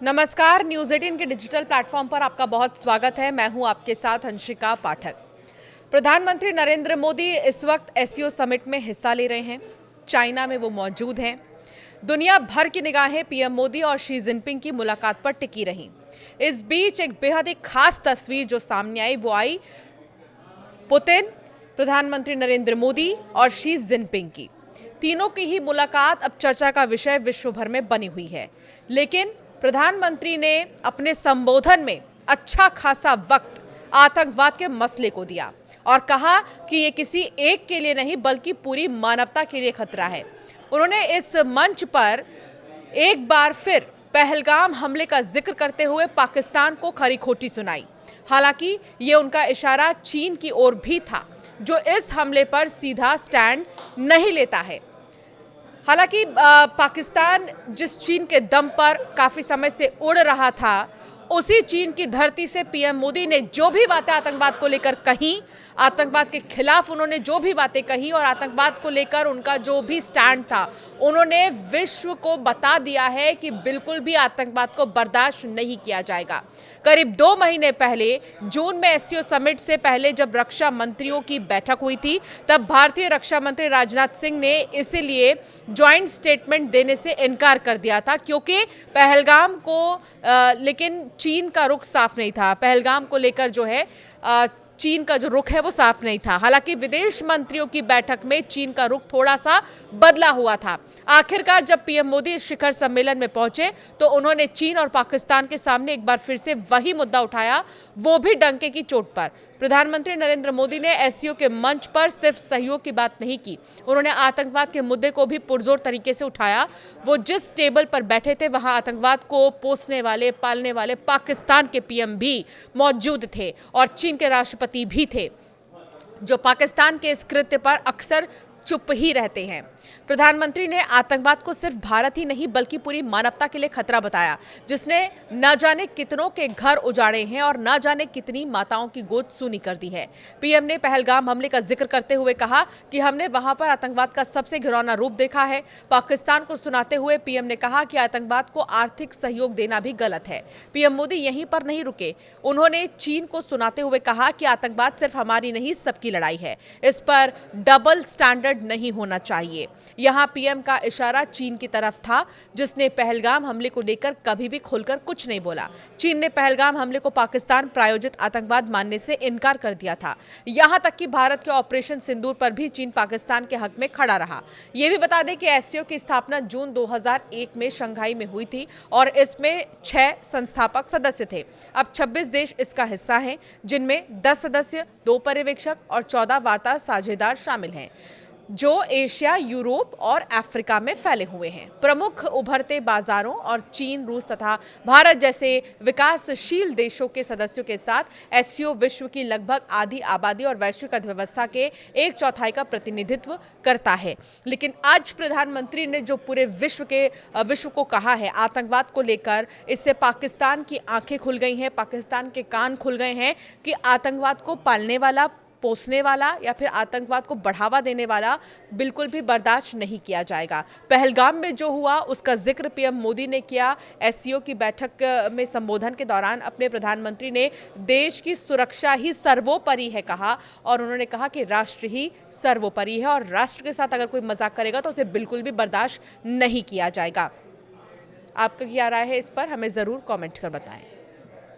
नमस्कार, न्यूज़ 18 के digital platform पर आपका बहुत स्वागत है। मैं हूं आपके साथ अंशिका पाठक। प्रधानमंत्री नरेंद्र मोदी इस वक्त एससीओ समिट में हिस्सा ले रहे हैं। चाइना में वो मौजूद हैं। दुनिया भर की निगाहें पीएम मोदी और शी जिनपिंग की मुलाकात पर टिकी रहीं। इस बीच एक बेहद ही खास तस्वीर जो सामने आई वो आई पुतिन, प्रधानमंत्री नरेंद्र मोदी और शी जिनपिंग की। तीनों की ही मुलाकात अब चर्चा का विषय विश्व भर में बनी हुई है। लेकिन प्रधानमंत्री ने अपने संबोधन में अच्छा खासा वक्त आतंकवाद के मसले को दिया और कहा कि ये किसी एक के लिए नहीं बल्कि पूरी मानवता के लिए खतरा है। उन्होंने इस मंच पर एक बार फिर पहलगाम हमले का जिक्र करते हुए पाकिस्तान को खरी खोटी सुनाई। हालांकि ये उनका इशारा चीन की ओर भी था, जो इस हमले पर सीधा स्टैंड नहीं लेता है। हालांकि पाकिस्तान जिस चीन के दम पर काफ़ी समय से उड़ रहा था, उसी चीन की धरती से पीएम मोदी ने जो भी बातें आतंकवाद को लेकर कही, आतंकवाद के खिलाफ उन्होंने जो भी बातें कही और आतंकवाद को लेकर उनका जो भी स्टैंड था, उन्होंने विश्व को बता दिया है कि बिल्कुल भी आतंकवाद को बर्दाश्त नहीं किया जाएगा। करीब 2 महीने पहले जून में एससीओ समिट से पहले जब रक्षा मंत्रियों की बैठक हुई थी, तब भारतीय रक्षा मंत्री राजनाथ सिंह ने इसीलिए ज्वाइंट स्टेटमेंट देने से इनकार कर दिया था, क्योंकि पहलगाम को लेकिन चीन का रुख साफ नहीं था। पहलगाम को लेकर जो है चीन का जो रुख है वो साफ नहीं था। हालांकि विदेश मंत्रियों की बैठक में चीन का रुख थोड़ा सा बदला हुआ था। आखिरकार जब पीएम मोदी इस शिखर सम्मेलन में पहुंचे तो उन्होंने चीन और पाकिस्तान के सामने एक बार फिर से वही मुद्दा उठाया, वो भी डंके की चोट पर। प्रधानमंत्री नरेंद्र मोदी ने एससीओ के मंच पर सिर्फ सहयोग की बात नहीं की, उन्होंने आतंकवाद के मुद्दे को भी पुरजोर तरीके से उठाया। वो जिस टेबल पर बैठे थे वहां आतंकवाद को पोसने वाले, पालने वाले पाकिस्तान के पीएम भी मौजूद थे और चीन के राष्ट्रपति भी थे, जो पाकिस्तान के इस कृत्य पर अक्सर चुप ही रहते हैं। प्रधानमंत्री ने आतंकवाद को सिर्फ भारत ही नहीं बल्कि पूरी मानवता के लिए खतरा बताया, जिसने न जाने कितनों के घर उजाड़े हैं और न जाने कितनी माताओं की गोद सूनी कर दी है। पीएम ने पहलगाम हमले का जिक्र करते हुए कहा कि हमने वहां पर आतंकवाद का सबसे घिनौना रूप देखा है। पाकिस्तान को सुनाते हुए पीएम ने कहा कि आतंकवाद को आर्थिक सहयोग देना भी गलत है। पीएम मोदी यहीं पर नहीं रुके, उन्होंने चीन को सुनाते हुए कहा कि आतंकवाद सिर्फ हमारी नहीं सबकी लड़ाई है, इस पर डबल स्टैंडर्ड नहीं होना चाहिए। यहां पीएम का इशारा चीन की तरफ था, जिसने पहलगाम हमले को लेकर कभी भी खुलकर कुछ नहीं बोला। चीन ने पहलगाम हमले को पाकिस्तान प्रायोजित आतंकवाद मानने से इनकार कर दिया था। यहां तक कि भारत के ऑपरेशन सिंदूर पर भी चीन पाकिस्तान के हक में खड़ा रहा। यह भी बता दें कि एससीओ की स्थापना जून 2001 में शंघाई में हुई थी और इसमें 6 संस्थापक सदस्य थे। अब 26 देश इसका हिस्सा हैं, जिनमें 10 सदस्य, 2 पर्यवेक्षक और 14 वार्ता साझेदार शामिल हैं, जो एशिया, यूरोप और अफ्रीका में फैले हुए हैं। प्रमुख उभरते बाजारों और चीन, रूस तथा भारत जैसे विकासशील देशों के सदस्यों के साथ एससीओ विश्व की लगभग आधी आबादी और वैश्विक अर्थव्यवस्था के 1/4 का प्रतिनिधित्व करता है। लेकिन आज प्रधानमंत्री ने जो पूरे विश्व को कहा है आतंकवाद को लेकर, इससे पाकिस्तान की आंखें खुल गई हैं, पाकिस्तान के कान खुल गए हैं कि आतंकवाद को पालने वाला, पोसने वाला या फिर आतंकवाद को बढ़ावा देने वाला बिल्कुल भी बर्दाश्त नहीं किया जाएगा। पहलगाम में जो हुआ उसका जिक्र पीएम मोदी ने किया। एससीओ की बैठक में संबोधन के दौरान अपने प्रधानमंत्री ने देश की सुरक्षा ही सर्वोपरि है कहा और उन्होंने कहा कि राष्ट्र ही सर्वोपरि है और राष्ट्र के साथ अगर कोई मजाक करेगा तो उसे बिल्कुल भी बर्दाश्त नहीं किया जाएगा। आपका क्या राय है इस पर, हमें ज़रूर कॉमेंट कर बताएं।